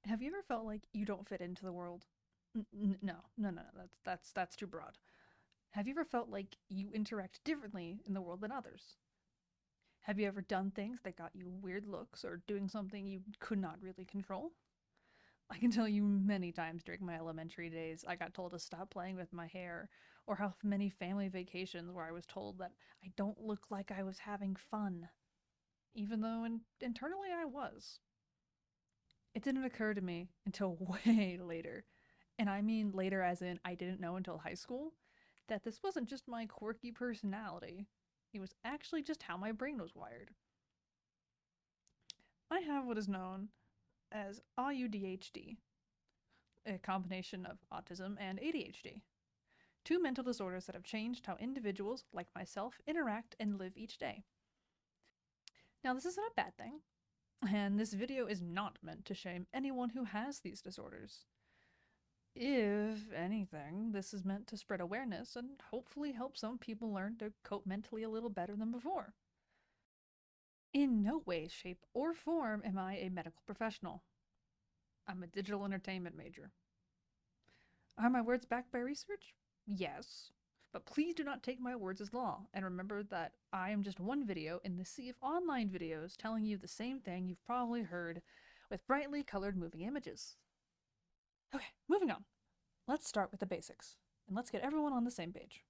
Have you ever felt like you don't fit into the world? No. That's too broad. Have you ever felt like you interact differently in the world than others? Have you ever done things that got you weird looks or doing something you could not really control? I can tell you many times during my elementary days I got told to stop playing with my hair, or how many family vacations where I was told that I don't look like I was having fun, even though internally I was. It didn't occur to me until way later, and I mean later as in I didn't know until high school, that this wasn't just my quirky personality. It was actually just how my brain was wired. I have what is known as AuDHD, a combination of autism and ADHD. Two mental disorders that have changed how individuals like myself interact and live each day. Now, this isn't a bad thing, and this video is not meant to shame anyone who has these disorders. If anything, this is meant to spread awareness and hopefully help some people learn to cope mentally a little better than before. In no way, shape, or form am I a medical professional. I'm a digital entertainment major. Are my words backed by research? Yes. But please do not take my words as law, and remember that I am just one video in the sea of online videos telling you the same thing you've probably heard with brightly colored moving images. Okay, moving on. Let's start with the basics, and let's get everyone on the same page.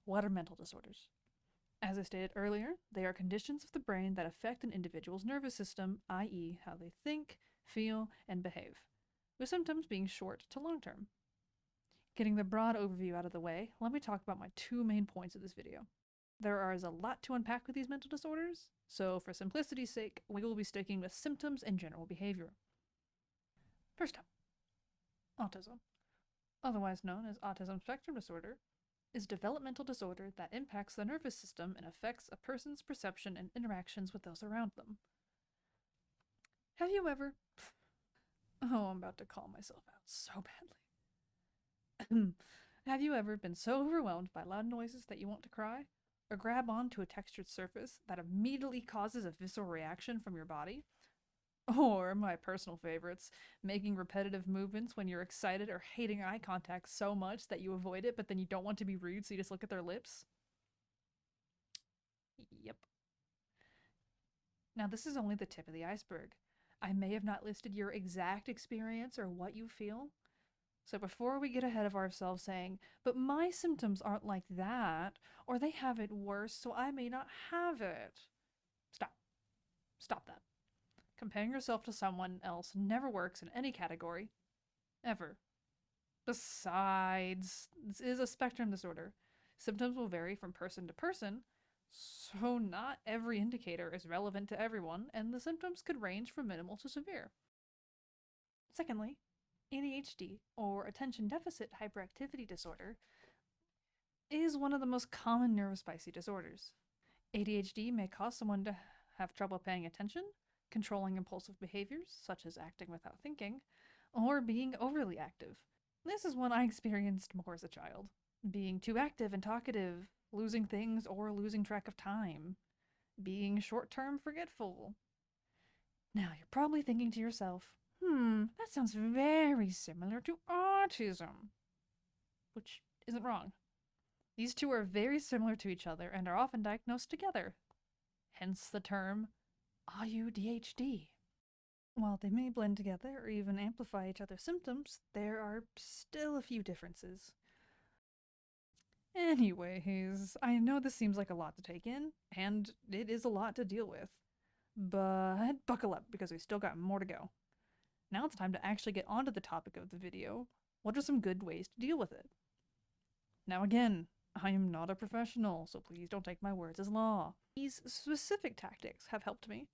What are mental disorders? As I stated earlier, they are conditions of the brain that affect an individual's nervous system, i.e., how they think, feel, and behave, with symptoms being short to long term. Getting the broad overview out of the way, let me talk about my two main points of this video. There is a lot to unpack with these mental disorders, so for simplicity's sake, we will be sticking with symptoms and general behavior. First up, autism, otherwise known as autism spectrum disorder, is a developmental disorder that impacts the nervous system and affects a person's perception and interactions with those around them. Have you ever... Oh, I'm about to call myself out so badly. Have you ever been so overwhelmed by loud noises that you want to cry? Or grab onto a textured surface that immediately causes a visceral reaction from your body? Or, my personal favorites, making repetitive movements when you're excited or hating eye contact so much that you avoid it, but then you don't want to be rude, so you just look at their lips? Yep. Now, this is only the tip of the iceberg. I may have not listed your exact experience or what you feel. So before we get ahead of ourselves saying, but my symptoms aren't like that, or they have it worse, so I may not have it. Stop. Stop that. Comparing yourself to someone else never works in any category. Ever. Besides, this is a spectrum disorder. Symptoms will vary from person to person, so not every indicator is relevant to everyone, and the symptoms could range from minimal to severe. Secondly, ADHD, or attention deficit hyperactivity disorder, is one of the most common neurospicy disorders. ADHD may cause someone to have trouble paying attention, controlling impulsive behaviors, such as acting without thinking, or being overly active. This is one I experienced more as a child. Being too active and talkative, losing things or losing track of time, being short term forgetful. Now you're probably thinking to yourself, that sounds very similar to autism. Which isn't wrong. These two are very similar to each other and are often diagnosed together. Hence the term AuDHD. While they may blend together or even amplify each other's symptoms, there are still a few differences. Anyways, I know this seems like a lot to take in, and it is a lot to deal with. But buckle up because we still got more to go. Now it's time to actually get onto the topic of the video. What are some good ways to deal with it? Now again, I am not a professional, so please don't take my words as law. These specific tactics have helped me,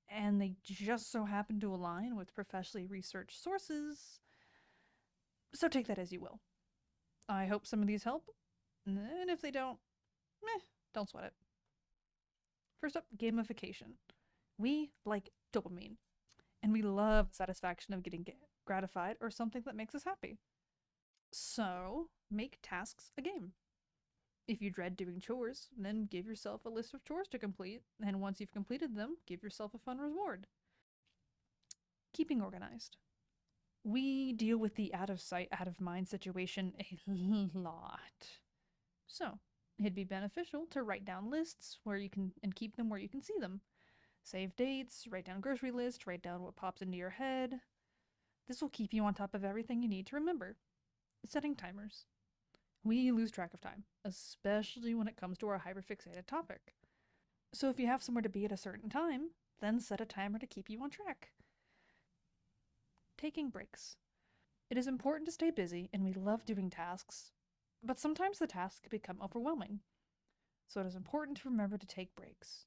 and they just so happen to align with professionally researched sources, so take that as you will. I hope some of these help, and if they don't, don't sweat it. First up, gamification. We like dopamine, and we love the satisfaction of getting gratified or something that makes us happy. So, make tasks a game. If you dread doing chores, then give yourself a list of chores to complete, and once you've completed them, give yourself a fun reward. Keeping organized. We deal with the out of sight, out of mind situation a lot. So, it'd be beneficial to write down lists where you can and keep them where you can see them. Save dates, write down grocery lists, write down what pops into your head. This will keep you on top of everything you need to remember. Setting timers. We lose track of time, especially when it comes to our hyperfixated topic. So if you have somewhere to be at a certain time, then set a timer to keep you on track. Taking breaks. It is important to stay busy, and we love doing tasks, but sometimes the tasks can become overwhelming. So it is important to remember to take breaks.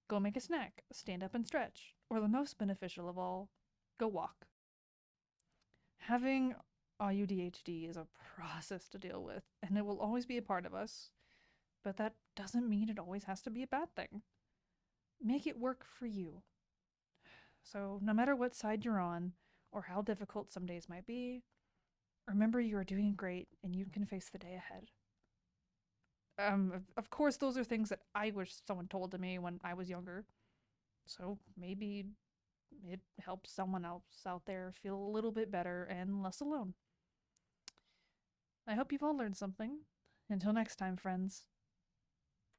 Go make a snack, stand up and stretch, or the most beneficial of all, go walk. Having AuDHD is a process to deal with, and it will always be a part of us, but that doesn't mean it always has to be a bad thing. Make it work for you. So, no matter what side you're on, or how difficult some days might be, remember you are doing great and you can face the day ahead. Of course, those are things that I wish someone told to me when I was younger. So maybe it helps someone else out there feel a little bit better and less alone. I hope you've all learned something. Until next time, friends.